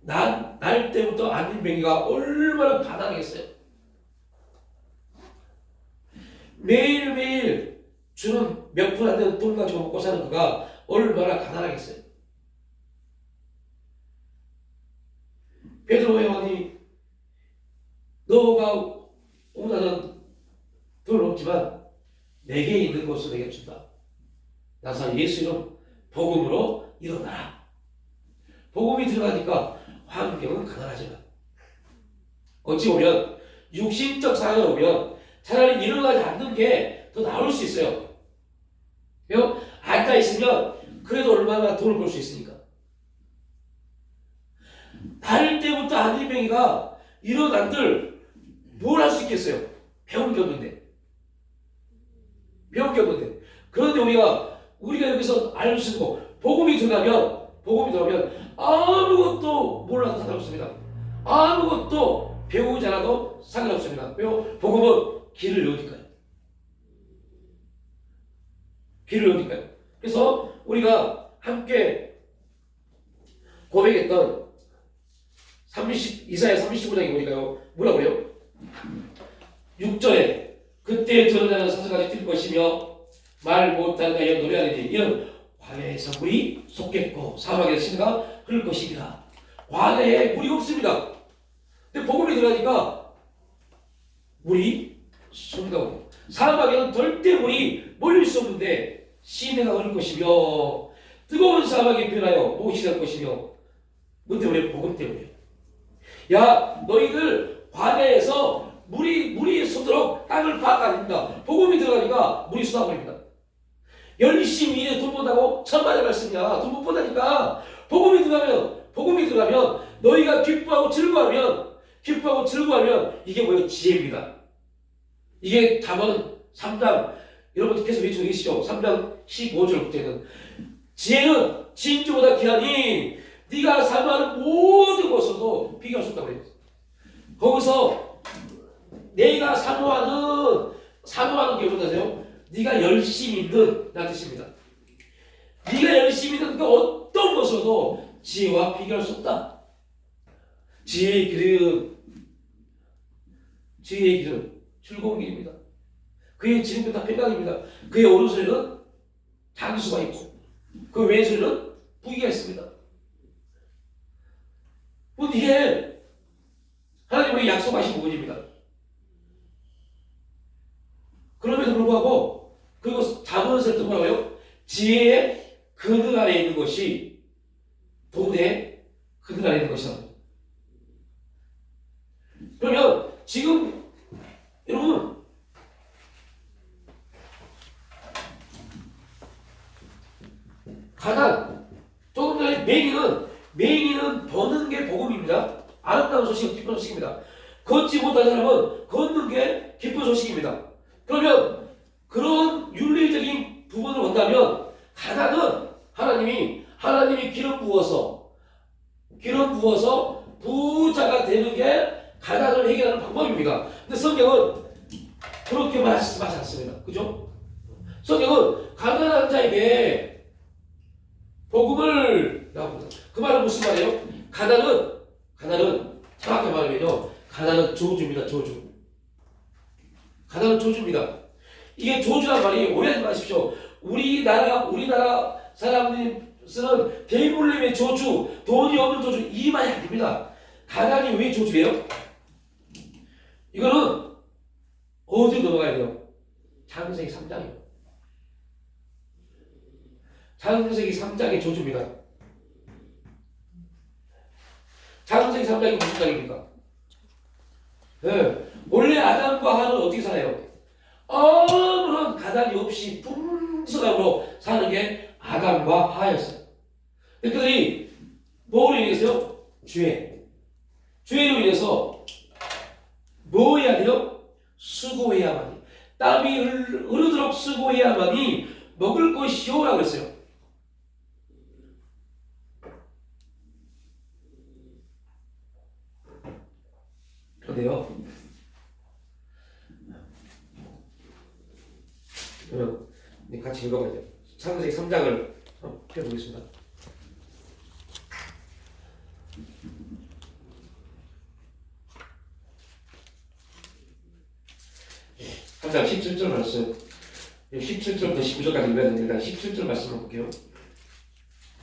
[SPEAKER 1] 날 때부터 안진뱅이가 얼마나 가난하겠어요. 매일매일 주는 몇 푼 안 되는 돈 가지고 먹고 사는 그가 얼마나 가난하겠어요. 베드로 요한이 너가 원하는 돈 없지만 내게 있는 것을 내게 준다. 나사 예수 이름 복음으로 일어나라. 복음이 들어가니까 환경은 가난하지만 어찌 보면 육신적 상황을 보면 차라리 일어나지 않는 게 더 나을 수 있어요. 왜요? 앉아 있으면 그래도 얼마나 돈을 벌 수 있으니까. 날 때부터 안진뱅이가 일어난들 뭘 할 수 있겠어요? 배운 게 없는데. 그런데 우리가 여기서 알 수 있는 거 복음이 들어가면 아무것도 몰라도 상관없습니다. 아무것도 배우지 않아도 상관없습니다. 왜요? 복음은 길을 여니까요. 그래서 우리가 함께 고백했던 이사야 35장에 보니까요. 뭐라고 그래요? 6절에 그때 드러나는 사슴같이 뛸 것이며 말 못하는 자여 노래하리니 이는 광야에서 물이 솟겠고 사막에서 신가 흐를 것입니다. 광야에 물이 없습니다. 근데 복음이 들어가니까 물이 솟는다고. 사막에는 절대 물이 몰릴 수 없는데 시내가 흐를 것이며 뜨거운 사막에 변하여 못이 될 것이며 뭐 때문에? 복음 때문에. 야 너희들 광야에서 물이 솟도록 땅을 파악해야 됩니다. 복음이 들어가니까 물이 쏟아버립니다. 열심히 일해 돈 번다고 천만의 말씀이야. 돈 못 번다니까. 복음이 들어가면 너희가 기뻐하고 즐거워하면 이게 뭐예요? 지혜입니다. 이게 답은 3장 여러분 계속 외치고 계시죠? 3장 15절부터는 지혜는 진주보다 귀하니 네가 사모하는 모든 것으로도 비교할 수 없다고 그래요. 거기서 내가 사모하는 게 뭐냐세요? 네가 열심히 있는 라는 뜻입니다. 네가 열심히 있는 그 어떤 것으로도 지혜와 비교할 수 없다. 지혜의 길은 즐거운 길입니다. 그의 지름은 다 평강입니다. 그의 오른손에는 장수가 있고 그 왼손에는 부귀가 있습니다. 이게 하나님의 약속하신 부분입니다. 그럼에도 불구하고 그리고 잠언에서 뭐라고요? 지혜의 그늘 아래 있는 것이 돈의 그늘 아래 있는 것이다. 그러면 지금 여러분 가난 조금 전에 맹인은 버는 게 복음입니다. 아름다운 소식은 기쁜 소식입니다. 걷지 못한 사람은 걷는 게 기쁜 소식입니다. 그러면 그런 윤리적인 부분을 본다면 가난은 하나님이 기름 부어서 부자가 되는 게 가난을 해결하는 방법입니다. 근데 성경은 그렇게 말씀하지 않습니다. 그죠? 성경은 가난한 자에게 복음을 나옵니다. 그 말은 무슨 말이에요? 가난은 정확히 말하면요, 가난은 저주입니다. 저주. 가난은 저주입니다. 이게 저주란 말이 오해하지 마십시오. 우리나라 사람들이 쓰는 대물림의 저주, 돈이 없는 저주, 이 말이 아닙니다. 가난이 왜 저주예요? 이거는 어디로 넘어가야 돼요? 창세기 3장이요. 창세기 3장의 저주입니다. 창세기 3장이 무슨 장입니까? 네. 원래 아담과 하와는 어떻게 살아요? 아무런 가난이 없이 풍성함으로 사는 게 아담과 하와였어요. 그들이 뭐로 인해서요? 죄로 인해서 뭐 해야 돼요? 수고해야만이, 땀이 흐르도록 수고해야만이 먹을 것이요라고 그랬어요. 그런데요, 같이 읽어봐야 돼요. 창세기 3장을 펴보겠습니다. 3장 17절 말씀, 17절부터 19절까지 읽어야 되는데 일단 17절 말씀을 볼게요.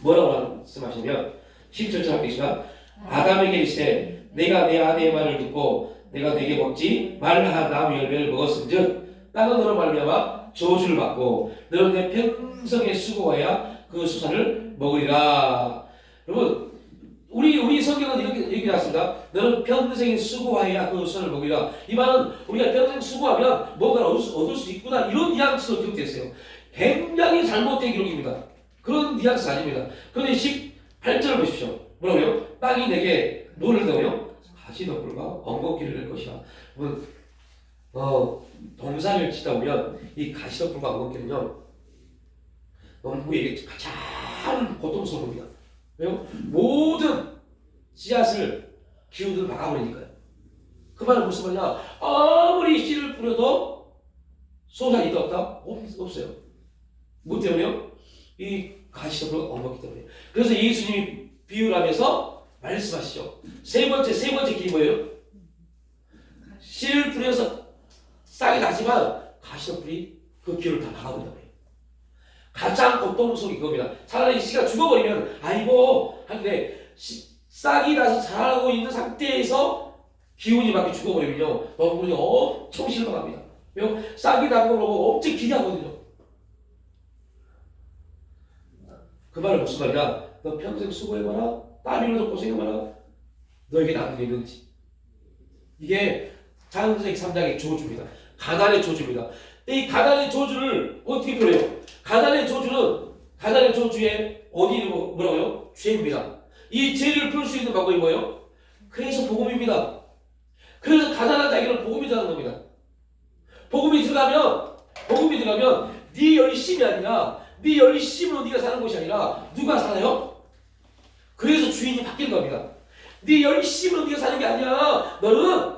[SPEAKER 1] 뭐라고 말씀하시냐면 17절 하겠습니다. 아담에게 이르시되 내가 내 아내의 말을 듣고 내가 내게 먹지 말라 나무 열매를 먹었은즉 땅은 너로 말미암아 저주를 받고 너는 내 평생에 수고하여 그 수산을 먹으리라. 여러분, 우리 성경은 이렇게 얘기했습니다. 너는 평생에 수고하여야 그 수산을 먹으리라. 이 말은 우리가 평생 수고하면 뭔가를 얻을 수 있구나, 이런 뉘앙스로 기록됐어요. 굉장히 잘못된 기록입니다. 그런 뉘앙스 아닙니다. 그런데 18절을 보십시오. 뭐라고요? 땅이 내게 뭐를 넣어요? 가시덤불과 엉겅퀴를 낼 것이라. 동산을 짓다 보면 이 가시덤불과 엉겅퀴는요, 농부에게 가장 고통스러웁니다. 왜요? 모든 씨앗을 기후를 막아버리니까요. 그 말은 무슨 말이냐? 아무리 씨를 뿌려도 소산이 있다 없다? 없어요. 뭐 때문에요? 이 가시덤불과 엉겅퀴 때문에. 그래서 예수님이 비유를 하면서 말씀하시죠. 세 번째 길이 뭐예요? 씨를 뿌려서 싹이 나지만 가시덤불이 그 기후를 다 막아버린단 말이에요. 가장 고통스러운 겁니다. 차라리 씨가 죽어버리면 아이고 하는데, 싹이 나서 자라고 있는 상태에서 기운이 밖에 죽어버리면요, 농부는 엄청 실망합니다. 왜요? 싹이 난 걸 보고 엄청 기대하거든요. 그 말은 무슨 말이야? 너 평생 수고해봐라, 땀 흘려서 고생해봐라, 너에게 나는 게 있는지. 이게 창세기 3장의 저주입니다. 가난의 저주입니다. 이 가난의 저주를 어떻게 풀어요? 가난의 저주의 원인이 뭐라고요? 죄입니다. 이 죄를 풀 수 있는 방법이 뭐예요? 그래서 복음입니다. 그래서 가난한 자에게는 복음이 들어가는 겁니다. 복음이 들어가면 네 열심이 아니라, 네 열심으로 네가 사는 것이 아니라 누가 살아요? 그래서 주인이 바뀌는 겁니다. 네 열심으로 네가 사는 게 아니야. 너는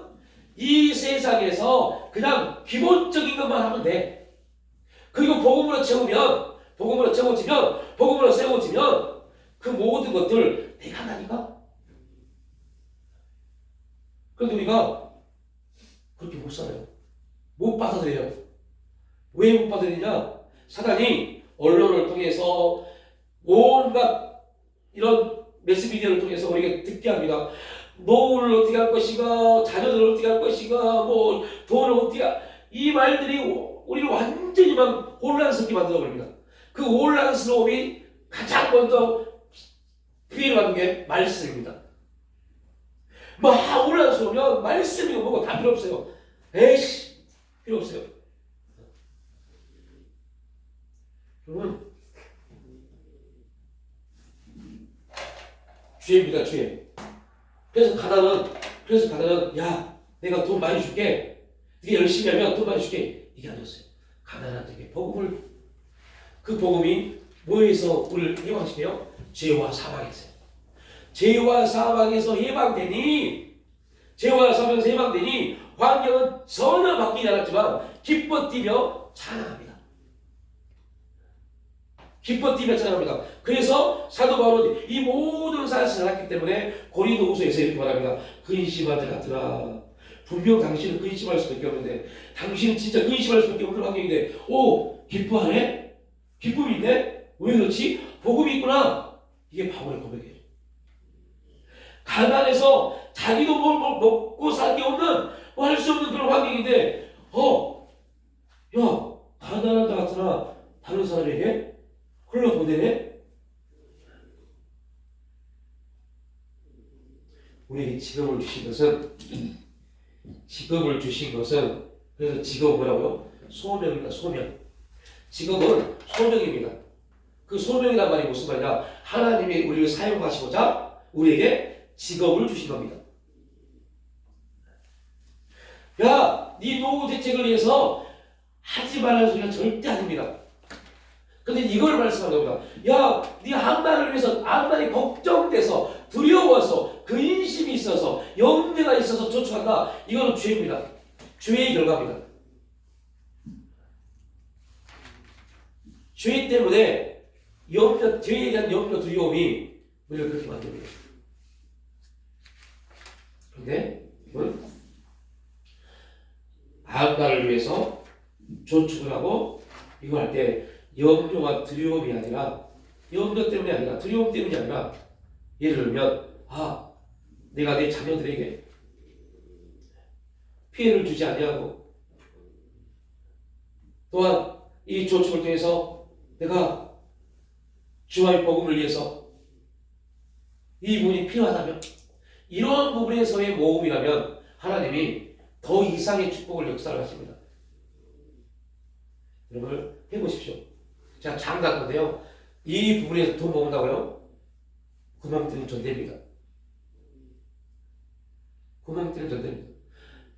[SPEAKER 1] 이 세상에서 그냥 기본적인 것만 하면 돼. 그리고 복음으로 채워지면 복음으로 세워지면 그 모든 것들 내가 한다니까. 그런데 우리가 그렇게 못 살아요. 못 받아들여요. 왜 못 받아들이냐? 사단이 언론을 통해서 온갖 이런 매스미디어를 통해서 우리에게 듣게 합니다. 노후를 어떻게 할 것인가, 자녀들을 어떻게 할 것인가, 뭐 돈을 어떻게 이 말들이 우리를 완전히 막 혼란스럽게 만들어버립니다. 그 혼란스러움이 가장 먼저 피해를 받는 게 말씀입니다. 막 혼란스러우면 말씀이 뭐고 다 필요 없어요. 에이씨, 필요 없어요. 여러분, 죄입니다, 죄. 그래서 가난은 야, 내가 돈 많이 줄게, 네가 열심히 하면 돈 많이 줄게, 이게 아니었어요. 가난한 자에게 그 복음이 뭐에서 우리를 예방시켜요? 죄와 사망에서요. 죄와 사망에서 예방되니 죄와 사명에서 해방되니 환경은 전혀 바뀌지 않았지만 기뻐 뛰며 찬양합니다. 기뻐 뛰며 찬양합니다. 그래서 사도 바울은 이 모든 사실을 알았기 때문에 고린도후서에서 이렇게 말합니다. 근심한 자 같으라. 분명 당신은 근심할 수밖에 없는데, 당신은 진짜 근심할 수밖에 없는 환경인데, 오, 기뻐하네? 기쁨이 있네? 왜 그렇지? 복음이 있구나. 이게 바울의 고백이에요. 가난해서 자기도 뭘 먹고 살 게 없는, 뭐 할 수 없는 그런 환경인데, 야, 가난한 자 같으나 다른 사람에게 흘러보내네? 우리에게 직업을 주신 것은, 그래서 직업은 뭐라고요? 소명입니다. 소명. 직업은 소명입니다. 그 소명이란 말이 무슨 말이냐? 하나님이 우리를 사용하시고자 우리에게 직업을 주신 겁니다. 야, 네 노후 대책을 위해서 하지 말라는 소리가 절대 아닙니다. 근데 이걸 말씀하는 겁니다. 야, 네 한나를 위해서, 한나이 걱정돼서, 두려워서, 근심이 있어서, 염려가 있어서 쫓아간다. 이거는 죄입니다. 죄의 결과입니다. 죄 때문에 죄에 대한 염려, 두려움이 우리를 그렇게 만듭니다. 그런데 이건 한나를 위해서 저축을 하고 이거 할 때 염려와 두려움이 아니라, 염려 때문이 아니라, 두려움 때문이 아니라, 예를 들면 내가 내 자녀들에게 피해를 주지 아니하고, 또한 이 저축을 통해서 내가 주와의 복음을 위해서 이 부분이 필요하다면, 이런 부분에서의 모험이라면 하나님이 더 이상의 축복을 역사를 하십니다. 여러분 해보십시오. 자, 장난 건데요. 이 부분에서 돈 모은다고요? 구멍 뚫는 전대입니다. 구멍 뚫는 전대입니다.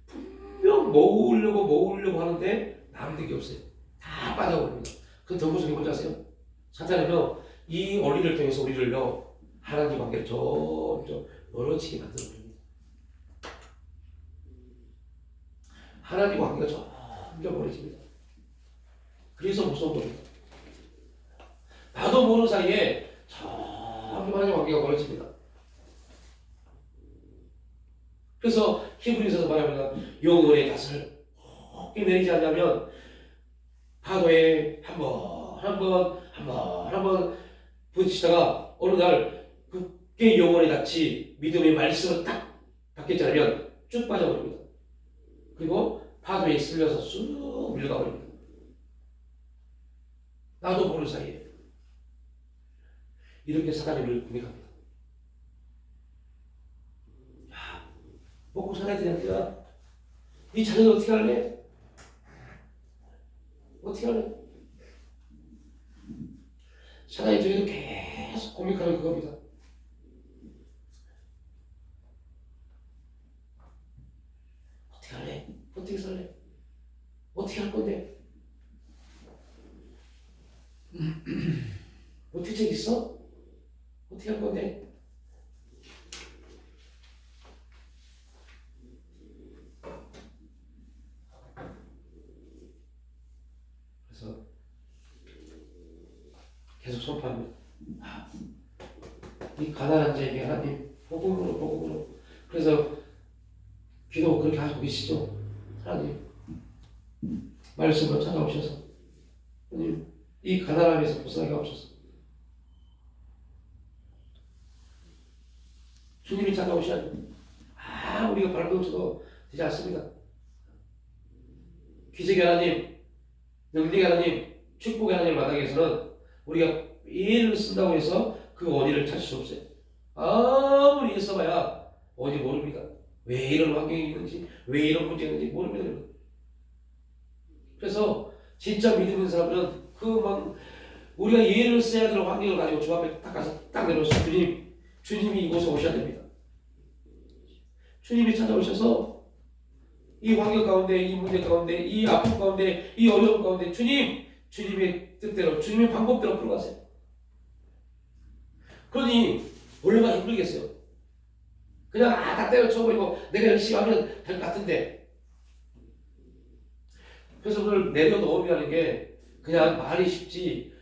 [SPEAKER 1] 분명 모으려고 하는데 남는 게 없어요. 다 빠져버립니다. 그 더 무서운 게 뭔지 아세요? 사탄은요, 이 원리를 통해서 우리를요, 하나님 관계를 점점 멀어지게 만들어버립니다. 하나님 관계가 점점 멀어집니다. 그래서 무서운 겁니다. 나도 모르는 사이에 점점 하나님 관계가 멀어집니다. 그래서 히브리서에서 말합니다. 영혼의 닷을 혹히 내리지 않냐면 파도에 한 번 부딪히다가 어느 날 그게 영혼의 닷이 믿음의 말씀을 딱 받겠지 않으면 쭉 빠져버립니다. 그리고 파도에 쓸려서 쑥 밀려가 버립니다. 나도 모르는 사이에 이렇게 사단이 우리를 공격합니다. 야, 먹고 살아야 되는데 네 자녀들 어떻게 할래? 어떻게 할래? 사단이 저기서 계속 공격하는 그겁니다. 어떻게 할래? 어떻게 살래? 어떻게 할 건데? 뭐 대책 있어? 어떻게 할 건데? 그래서 계속 선포합니다. 이 가난한 자에게 하나님 복음으로. 그래서 기도 그렇게 하고 계시죠? 하나님 말씀을 찾아오셔서 하나님 이 가난함에서 벗어나게 하옵소서. 주님이 찾아오셔야 됩니다. 우리가 밟아줘도 되지 않습니다. 기적의 하나님, 능력의 하나님, 축복의 하나님 마당에서는 우리가 일을 쓴다고 해서 그 원인을 찾을 수 없어요. 아무리 애써봐야 원인 모릅니다. 왜 이런 환경이 있는지, 왜 이런 문제가 있는지 모릅니다. 그래서 진짜 믿음 있는 사람들은 우리가 예를 써야 될 환경을 가지고 주 앞에 딱 가서 딱 내려서 주님이 이곳에 오셔야 됩니다. 주님이 찾아오셔서 이 환경 가운데, 이 문제 가운데, 이 아픔 가운데, 이 어려움 가운데 주님의 뜻대로, 주님의 방법대로 풀어가세요. 그러니 얼마나 힘들겠어요. 그냥 다 때려쳐버리고 내가 열심히 하면 될 것 같은데. 그래서 오늘 내려놓으라는 게 그냥 말이 쉽지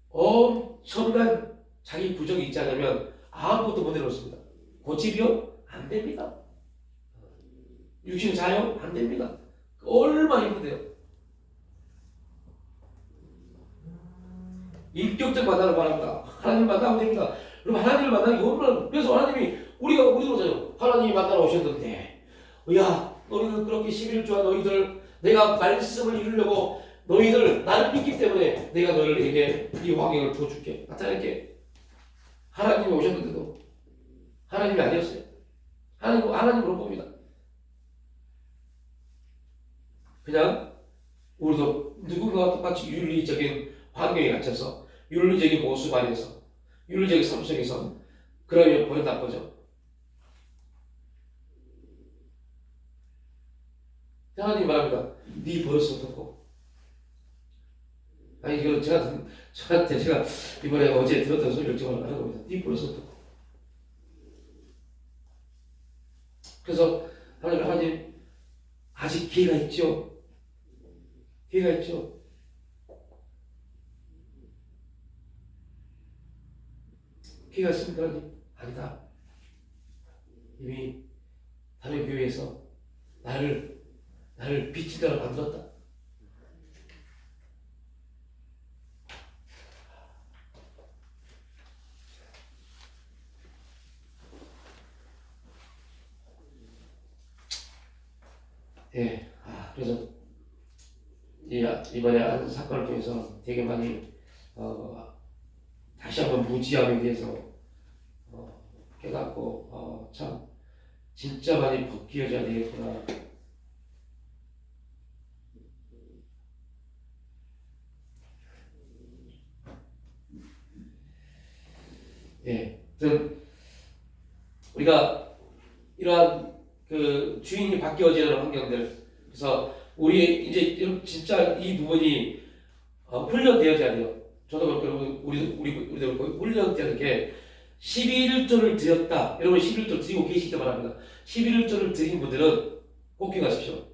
[SPEAKER 1] 엄청난 자기 부정이 있지 않으면 아무것도 못 내려놓습니다. 고집이요? 안 됩니다. 육신 자요? 안 됩니다. 얼마나 힘든데요. 인격적 만남을 바랍니다. 하나님 만나면 됩니다. 여러분 하나님을 만나는 게 얼마나, 그래서 하나님이 우리가 그러잖아요. 하나님이 만나러 오셨는데 야 너희들 그렇게 11조와 너희들 내가 말씀을 이루려고 너희들 나를 믿기 때문에 내가 너희들에게 이 환경을 부어줄게 나타낼게. 하나님이 오셨는데도 하나님이 아니었어요. 하나님으로 봅니다. 그냥 우리도 누군가와 똑같이 윤리적인 환경에 갇혀서 윤리적인 모습 안에서 윤리적인 삶 속에서 그러면 버릇 나쁘죠. 하나님 말합니다. 네 버릇은 어떻고? 아니 이거 저한테 제가 이번에 어제 들었던 소리를 정말 하는 겁니다. 네 버릇은 어떻고? 그래서 하나님 아직 기회가 있죠. 기회가 있죠. 기회가 있습니까? 하나님? 아니다. 이미 다른 교회에서 나를 빛인 자로 만들었다. 예, 그래서 이번에 한 사건을 통해서 되게 많이 다시 한번 무지함에 대해서 깨닫고 참 진짜 많이 벗겨져야 되겠구나. 예, 우리가 이러한 그 주인이 바뀌어지는 환경들, 그래서 우리 이제 진짜 이 부분이 훈련되어져야 돼요. 저도 그렇고 우리도 그렇고 훈련되는 게 11조를 드렸다. 여러분 11조 드리고 계시기 바랍니다. 11조를 드린 분들은 꼭 기억하십시오.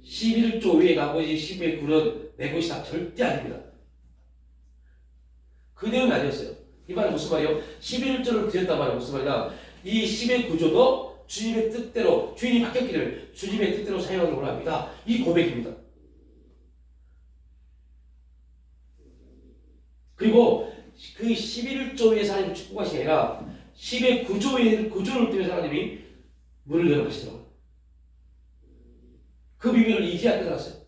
[SPEAKER 1] 11조 외에 나머지 10의 구는 내 것이다. 절대 아닙니다. 그 내용이 아니었어요. 이 말은 무슨 말이에요? 11조를 드렸단 말은 무슨 말이냐? 이 10의 구조도 주님의 뜻대로 주인이 바뀌었기를 주님의 뜻대로 사용하기를 원합니다. 이 고백입니다. 그리고 그 11조의 하나님을 축복하신 게 아니라 10의 구조를 통해서 하나님이 문을 열어가시더라고요. 그 비밀을 이제야 깨달았어요.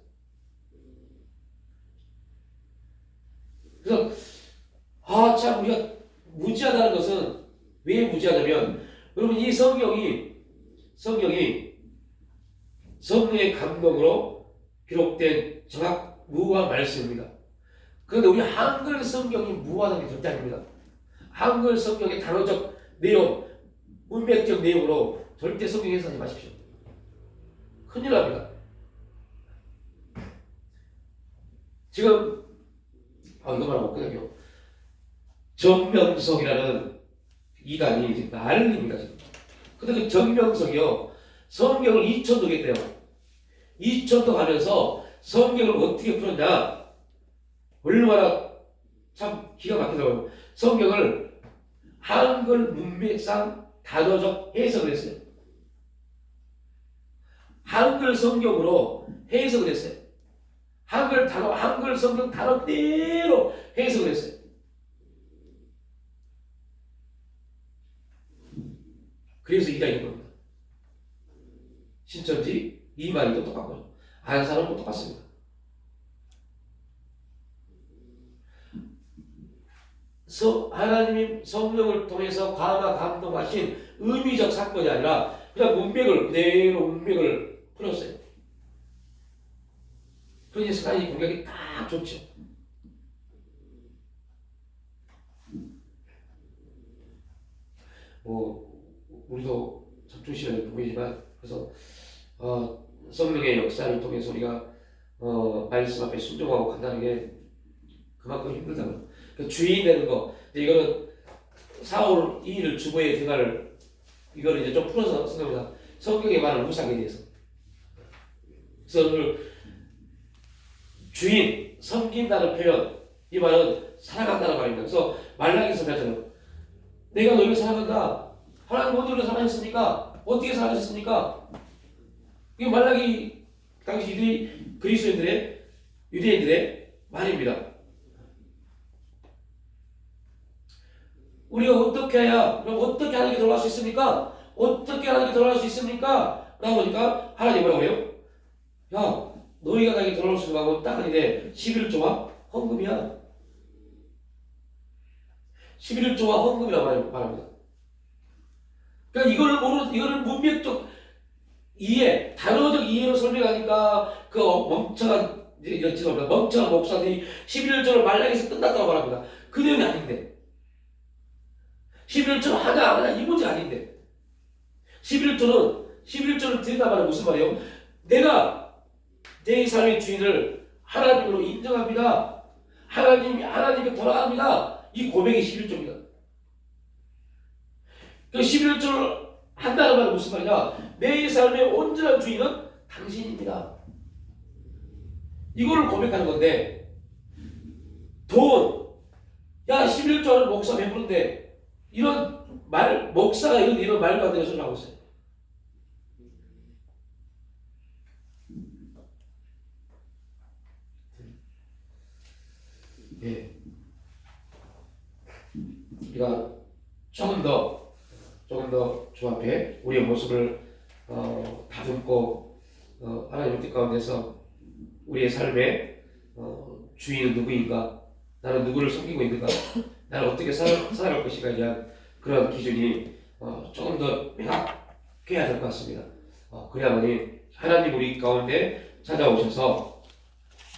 [SPEAKER 1] 그래서 참 우리가 무지하다는 것은 왜 무지하냐면 여러분 이 성경이 성령의 감동으로 기록된 정확 무한 말씀입니다. 그런데 우리 한글 성경이 무한한 게 절대 아닙니다. 한글 성경의 단어적 내용, 문맥적 내용으로 절대 성경 해석하지 마십시오. 큰일 납니다. 지금 이거 말하고 끝낼게요. 정명석이라는 이단이 지금 난립니다. 지금. 근데 그 정명석이요 성경을 2000도 겠대요. 2000도 가면서 성경을 어떻게 풀었냐? 얼마나 참 기가 막히더라고요. 성경을 한글 문맥상 단어적 해석을 했어요. 한글 성경으로 해석을 했어요. 한글 성경 단어 그대로 해석을 했어요. 그래서 이단인 겁니다. 신천지 이만희도 똑같고요. 안사람도 똑같습니다. 하나님이 성령을 통해서 감동하신 의미적 사건이 아니라 그냥 문맥을 풀었어요. 그래서 하나님 공격이 딱 좋죠. 우리도 참 조심해야 보이지만 그래서 성령의 역사를 통해서 우리가 말씀 앞에 순종하고 간다는 게 그만큼 힘들다고. 그러니까 주인 되는 거 이거는 사울 이 일을 주보에 들어갈 이걸 이제 좀 풀어서 쓴 겁니다. 성경에 말하는 우상에 대해서. 그래서 오늘 주인, 섬긴다는 표현, 이 말은 사랑한다는 말입니다. 그래서 말라기서 배웠잖아요. 내가 너희를 사랑한다. 하나님 어디로 사랑했습니까? 어떻게 사랑하셨습니까? 이게 말라기 당시 유대인들의 말입니다. 우리가 어떻게 해야, 그럼 어떻게 하나님께 돌아갈 수 있습니까? 어떻게 하나님께 돌아갈 수 있습니까? 라고 하니까 하나님 뭐라고 그래요? 야, 너희가 나에게 돌아올 수 있는 방법은 딱 아닌데 11조와 헌금이야. 11조와 헌금이라고 말합니다. 그러니까 이거를 문맥적 이해, 단어적 이해로 설명하니까 그 멍청한 목사들이 11조를 말라기에서 끝났다고 말합니다. 그 내용이 아닌데. 11조는 하나 이 문제 아닌데. 11조를 드린다 말은 무슨 말이에요? 내가 내 삶의 주인을 하나님으로 인정합니다. 하나님께 돌아갑니다. 이 고백이 11조입니다. 그 11조를 한다는 말은 무슨 말이냐? 내 삶의 온전한 주인은 당신입니다. 이거를 고백하는 건데, 야 11조는 목사 배부른데 이런 목사가 이런 말도 안 되는 소리를 하고 있어요. 예. 우리가 조금 더 주 앞에 우리의 모습을 다듬고 하나님의 뜻 가운데서 우리의 삶의 주인은 누구인가, 나는 누구를 섬기고 있는가, 나는 어떻게 살아갈 것인가에 대한 그런 기준이 조금 더 명확해야 될 것 같습니다. 그래야만이 하나님 우리 가운데 찾아오셔서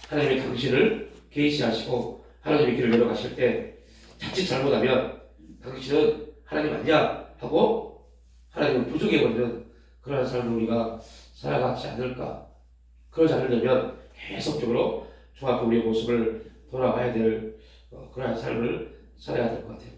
[SPEAKER 1] 하나님의 당신을 계시하시고 하나님의 길을 내려가실 때 자칫 잘못하면 당신은 하나님 아니야 하고 하나님을 부족해버리는 그러한 삶을 우리가 살아가지 않을까. 그러지 않으려면 계속적으로 주 앞에 우리의 모습을 돌아봐야 될 그러한 삶을 살아야 될 것 같아요.